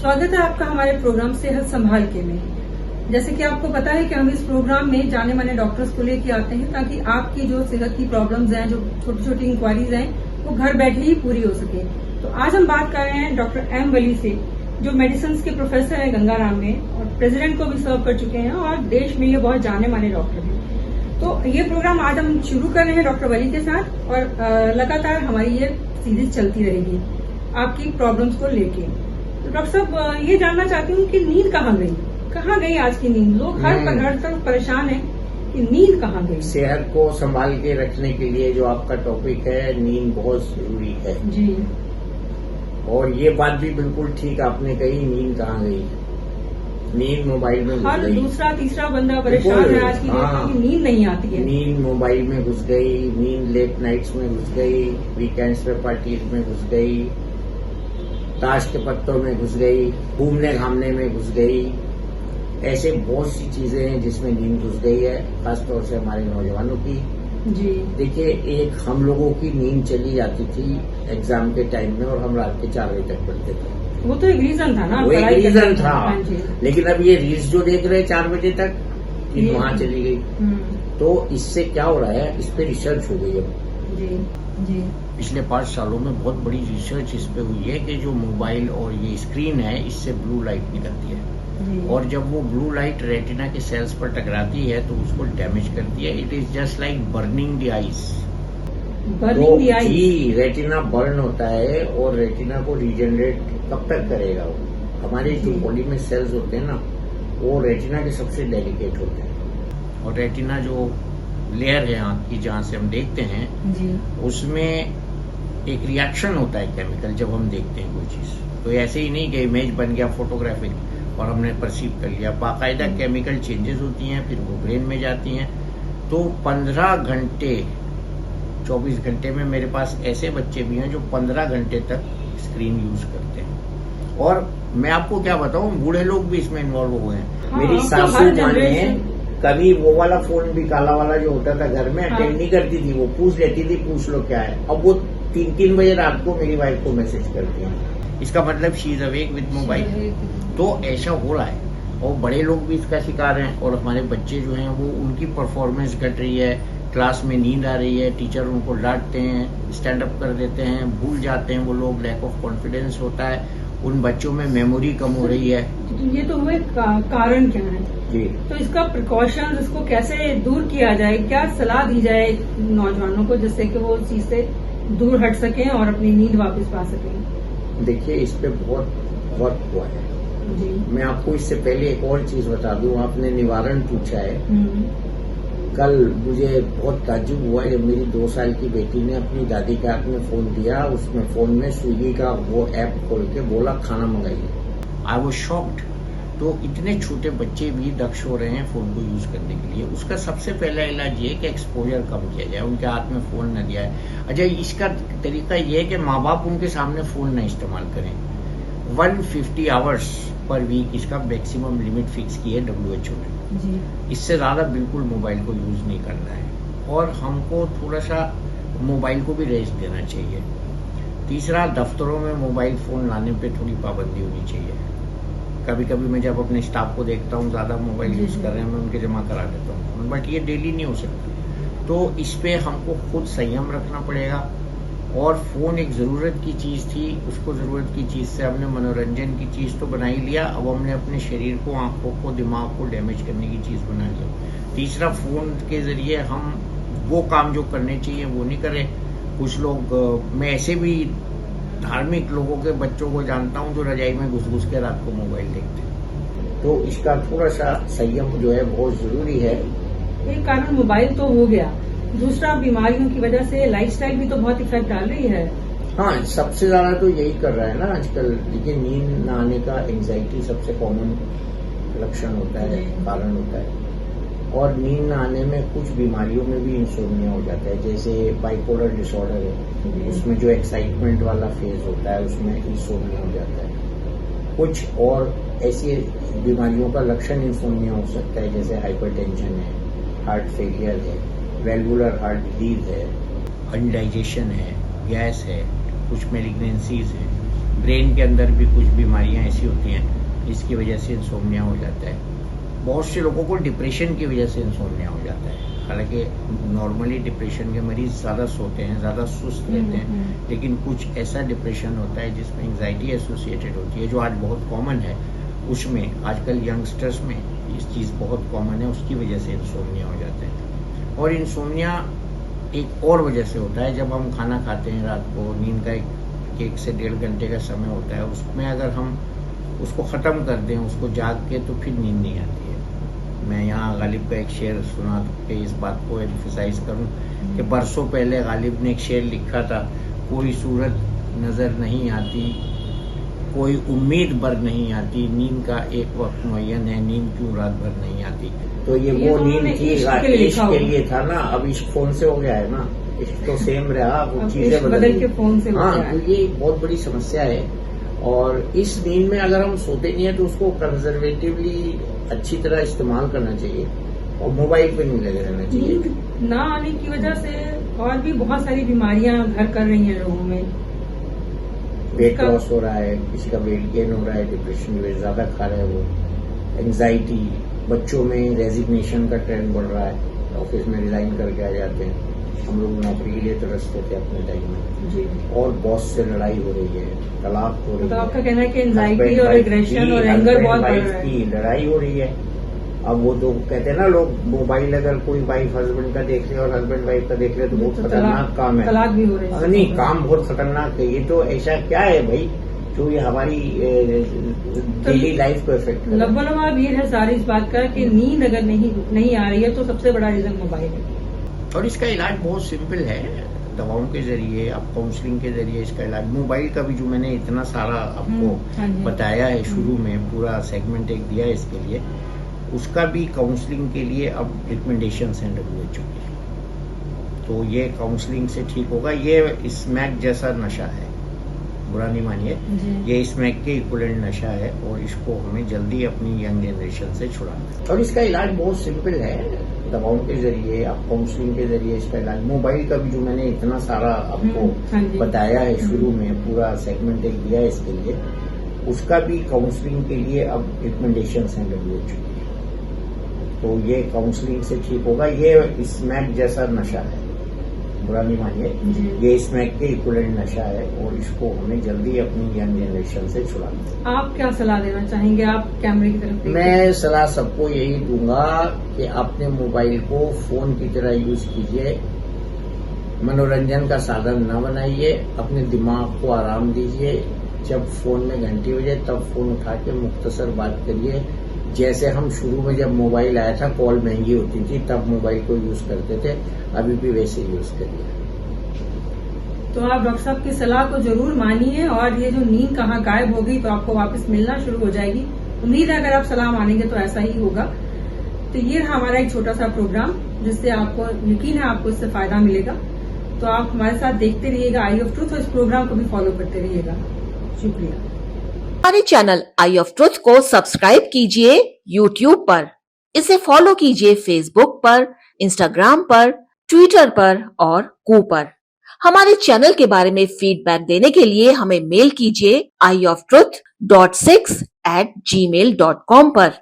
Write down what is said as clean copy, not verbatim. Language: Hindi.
स्वागत है आपका हमारे प्रोग्राम सेहत संभाल के में। जैसे कि आपको पता है कि हम इस प्रोग्राम में जाने माने डॉक्टर्स को लेके आते हैं ताकि आपकी जो सेहत की प्रॉब्लम्स हैं, जो छोटी छोटी इंक्वायरीज हैं, वो घर बैठे ही पूरी हो सके। तो आज हम बात कर रहे हैं डॉक्टर एम वली से, जो मेडिसिन के प्रोफेसर हैं गंगाराम में और प्रेसिडेंट को भी सर्व कर चुके हैं और देश में ये बहुत जाने माने डॉक्टर हैं। तो ये प्रोग्राम आज हम शुरू कर रहे हैं डॉक्टर वली के साथ और लगातार हमारी ये सीरीज चलती रहेगी आपकी प्रॉब्लम्स को लेके। तो डॉक्टर साहब, ये जानना चाहती हूँ कि नींद कहाँ गई आज की नींद? लोग हर तरफ परेशान है कि नींद कहाँ गई। सेहत को संभाल के रखने के लिए जो आपका टॉपिक है, नींद बहुत जरूरी है जी। और ये बात भी बिल्कुल ठीक आपने कही, नींद कहाँ गई? नींद मोबाइल में घुस हर गई। दूसरा तीसरा बंदा परेशान है आज की डेट में कि नींद नहीं आती है। नींद मोबाइल में घुस गई, नींद लेट नाइट्स में घुस गई, वीकेंड्स पे पार्टीज में घुस गई, ताश के पत्तों में घुस गई, घूमने घामने में घुस गई। ऐसे बहुत सी चीजें हैं जिसमें नींद घुस गई है, खासतौर से हमारे नौजवानों की। जी। देखिए, एक हम लोगों की नींद चली जाती थी एग्जाम के टाइम में और हम रात के 4 बजे तक पढ़ते थे। वो तो एक रीजन था ना, वो एक रीजन था। हाँ जी। लेकिन अब ये रील्स जो देख रहे हैं 4 बजे तक, नींद वहां चली गई। तो इससे क्या हो रहा है, इस पे रिसर्च हो गई अब। जी। पिछले 5 सालों में बहुत बड़ी रिसर्च इस पे हुई है कि जो मोबाइल और ये स्क्रीन है, इससे ब्लू लाइट निकलती है और जब वो ब्लू लाइट रेटिना के सेल्स पर टकराती है तो उसको डैमेज करती है। It is just like burning the eyes. जी, रेटिना बर्न होता है और रेटिना को रीजनरेट कब तक करेगा वो? हमारे जो बॉडी में सेल्स होते हैं ना, वो रेटिना के सबसे डेलिकेट होते हैं और रेटिना जो लेयर है आंख की जहां से हम देखते हैं जी, उसमें एक रिएक्शन होता है केमिकल जब हम देखते हैं कोई चीज। तो ऐसे ही नहीं कि इमेज बन गया फोटोग्राफिक और हमने परसीव कर लिया, बाकायदा केमिकल चेंजेस होती हैं, फिर वो ब्रेन में जाती हैं। तो 15 घंटे 24 घंटे में मेरे पास ऐसे बच्चे भी हैं जो 15 घंटे तक स्क्रीन यूज करते हैं। और मैं आपको क्या बताऊं, बूढ़े लोग भी इसमें इन्वॉल्व हुए हैं। हाँ, मेरी सासू माँ ने कभी वो वाला फोन भी, काला वाला जो होता था घर में, अटेंड नहीं करती थी। वो पूछ लेती थी, पूछ लो क्या है। अब वो 3-3 बजे रात को मेरी वाइफ को मैसेज करती है। इसका मतलब she is awake with mobile. तो ऐसा हो रहा है और बड़े लोग भी इसका शिकार हैं और हमारे बच्चे जो हैं वो, उनकी परफॉर्मेंस घट रही है, क्लास में नींद आ रही है, टीचर उनको डांटते हैं, स्टैंड अप कर देते हैं, भूल जाते हैं वो लोग, लैक ऑफ कॉन्फिडेंस होता है, उन बच्चों में मेमोरी कम हो रही है। ये तो हुए कारण क्या है जी। तो इसका प्रिकॉशन, इसको कैसे दूर किया जाए, क्या सलाह दी जाए नौजवानों को जिससे कि वो उस चीज से दूर हट सकें और अपनी नींद वापस पा सकें? देखिए, इस पे बहुत वर्क हुआ है जी। मैं आपको इससे पहले एक और चीज बता दूं, आपने निवारण पूछा है। कल मुझे बहुत ताज्जुब हुआ जब मेरी 2 साल की बेटी ने अपनी दादी के हाथ में फोन दिया, उसमें फोन में स्विगी का वो ऐप खोल के बोला खाना मंगाइए। I was shocked. तो इतने छोटे बच्चे भी दक्ष हो रहे हैं फोन को यूज करने के लिए। उसका सबसे पहला इलाज ये है कि एक्सपोजर कम किया जाए, उनके हाथ में फोन न दिया है। अच्छा, इसका तरीका ये है कि माँ बाप उनके सामने फोन न इस्तेमाल करें। 150 आवर्स पर वीक इसका मैक्सिमम लिमिट फिक्स की है WHO ने जी। इससे ज्यादा बिल्कुल मोबाइल को यूज नहीं करना है और हमको थोड़ा सा मोबाइल को भी रेस्ट देना चाहिए। तीसरा, दफ्तरों में मोबाइल फोन लाने पे थोड़ी पाबंदी होनी चाहिए। कभी कभी मैं जब अपने स्टाफ को देखता हूँ ज्यादा मोबाइल यूज कर रहे हैं, मैं उनके जमा करा देता हूँ, बट ये डेली नहीं हो सकता। तो इस पे हमको खुद संयम रखना पड़ेगा। और फोन एक जरूरत की चीज थी, उसको जरूरत की चीज से हमने मनोरंजन की चीज तो बना ही लिया, अब हमने अपने शरीर को, आंखों को, दिमाग को डैमेज करने की चीज बना लिया। तीसरा, फोन के जरिए हम वो काम जो करने चाहिए वो नहीं करें। कुछ लोग, मैं ऐसे भी धार्मिक लोगों के बच्चों को जानता हूँ जो रजाई में घुस घुस के रात को मोबाइल देखते हैं। तो इसका थोड़ा सा संयम जो है बहुत जरूरी है। एक कारण मोबाइल तो हो गया, दूसरा बीमारियों की वजह से लाइफस्टाइल भी तो बहुत इफेक्ट डाल रही है। हाँ, सबसे ज्यादा तो यही कर रहा है ना आजकल। देखिए, नींद न आने का एंजाइटी सबसे कॉमन लक्षण होता है, कारण होता है। और नींद न आने में कुछ बीमारियों में भी इंसोम्निया हो जाता है, जैसे बाइपोलर डिसऑर्डर है, उसमें जो एक्साइटमेंट वाला फेज होता है उसमें इंसोम्निया हो जाता है। कुछ और ऐसी बीमारियों का लक्षण इंसोम्निया हो सकता है, जैसे हाइपरटेंशन है, हार्ट फेलियर है, वेल्वुलर हार्ट डिजीज है, अनडाइजेशन है, गैस है, कुछ मेलिग्नेंसीज हैं। ब्रेन के अंदर भी कुछ बीमारियां ऐसी होती हैं जिसकी वजह से इंसोम्निया हो जाता है। बहुत से लोगों को डिप्रेशन की वजह से इंसोम्निया हो जाता है। हालांकि नॉर्मली डिप्रेशन के मरीज ज़्यादा सोते हैं, ज़्यादा सुस्त रहते हैं, लेकिन कुछ ऐसा डिप्रेशन होता है जिसमें एंग्जाइटी एसोसिएटेड होती है, जो आज बहुत कॉमन है। उसमें आजकल यंगस्टर्स में इस चीज़ बहुत कॉमन है, उसकी वजह से इंसोम्निया हो जाता है। और इंसोम्निया एक और वजह से होता है, जब हम खाना खाते हैं रात को, नींद का 1 से 1.5 घंटे का समय होता है, उसमें अगर हम उसको ख़त्म कर दें, उसको जाग के, तो फिर नींद नहीं आती है। मैं यहाँ गालिब का एक शेर सुना के इस बात को एम्फसाइज करूं कि बरसों पहले गालिब ने एक शेर लिखा था, कोई सूरत नज़र नहीं आती, कोई उम्मीद भर नहीं आती, नींद का एक वक्त मुअय्यन है, नींद क्यों रात भर नहीं आती। तो ये वो तो नींद थी, इश्क के लिए था ना। अब इश्क फोन से हो गया है ना, इश्क तो सेम रहा, वो चीजें बदल के फोन से। हाँ, तो ये बहुत बड़ी समस्या है। और इस नींद में अगर हम सोते नहीं है तो उसको कंजर्वेटिवली अच्छी तरह इस्तेमाल करना चाहिए और मोबाइल पे नहीं लगे रहना चाहिए। नींद ना आने की वजह से और भी बहुत सारी बीमारियां घर कर रही हैं लोगों में। वेट लॉस हो रहा है, किसी का वेट गेन हो रहा है, डिप्रेशन की वजह ज्यादा खा रहे हैं वो, एंग्जाइटी, बच्चों में रेजिग्नेशन का ट्रेंड बढ़ रहा है, ऑफिस में रिजाइन करके आ जाते हैं। हम लोग नौकरी के लिए तरसते थे अपने टाइम में जी। और बॉस से लड़ाई हो रही है, तलाक हो रही है। तो आपका कहना है कि एंजाइटी और एग्रेशन और एंगर बहुत बढ़ रहा है, की लड़ाई हो रही है। अब वो तो कहते हैं ना लोग, मोबाइल अगर कोई वाइफ हस्बैंड का देख ले और हस्बैंड वाइफ का देख ले तो बहुत खतरनाक काम है। तलाक भी हो रही है। नहीं, काम बहुत खतरनाक है। ये तो ऐसा क्या है भाई जो ये हमारी डेली लाइफ को इफेक्ट कर। लगभग ये है सारी इस बात का कि नींद अगर नहीं आ रही है तो सबसे बड़ा रीजन मोबाइल है। और इसका इलाज बहुत सिंपल है, दवाओं के जरिए, आप काउंसलिंग के जरिए इसका इलाज। मोबाइल का भी जो मैंने इतना सारा आपको बताया है, शुरू में पूरा सेगमेंट एक दिया है इसके लिए, उसका भी काउंसलिंग के लिए अब रिकमेंडेशन सेंड हुए चुके हैं। तो ये काउंसलिंग से ठीक होगा। ये स्मैक जैसा नशा है, बुरा नहीं मानिए, ये स्मैक के इक्विवेलेंट नशा है और इसको हमें जल्दी अपनी यंग जनरेशन से छुड़ाना है। और इसका इलाज बहुत सिंपल है, दवाओं के जरिए, आप काउंसलिंग के जरिए इसका इलाज। मोबाइल का भी जो मैंने इतना सारा आपको बताया है, शुरू में पूरा सेगमेंट एक दिया है इसके लिए, उसका भी काउंसलिंग के लिए अब रिकमेंडेशन सेंड हो चुकी है। तो ये काउंसलिंग से ठीक होगा। ये स्मैक जैसा नशा है, बुरा नहीं मानिए, ये स्मैक के इक्विवेलेंट नशा है और इसको हमें जल्दी अपनी यंग जनरेशन से छुड़ाना है। आप क्या सलाह देना चाहेंगे? आप कैमरे की तरफ मैं सलाह सबको यही दूंगा कि अपने मोबाइल को फोन की तरह यूज कीजिए, मनोरंजन का साधन न बनाइए, अपने दिमाग को आराम दीजिए। जब फोन में घंटी बजे तब फोन उठा के मुख्तसर बात करिए। जैसे हम शुरू में जब मोबाइल आया था, कॉल महंगी होती थी, तब मोबाइल को यूज करते थे, अभी भी वैसे यूज करिए। तो आप डॉक्टर साहब की सलाह को जरूर मानिए और ये जो नींद कहाँ गायब हो गई तो आपको वापस मिलना शुरू हो जाएगी। उम्मीद है अगर आप सलाह मानेंगे तो ऐसा ही होगा। तो ये रहा हमारा एक छोटा सा प्रोग्राम जिससे आपको यकीन है आपको इससे फायदा मिलेगा। तो आप हमारे साथ देखते रहिएगा आई ऑफ ट्रूथ और इस प्रोग्राम को भी फॉलो करते रहिएगा। शुक्रिया। हमारे चैनल आई ऑफ ट्रुथ को सब्सक्राइब कीजिए YouTube पर, इसे फॉलो कीजिए Facebook पर, Instagram पर, Twitter पर और कू पर। हमारे चैनल के बारे में फीडबैक देने के लिए हमें मेल कीजिए ioftruth.6@gmail.com पर।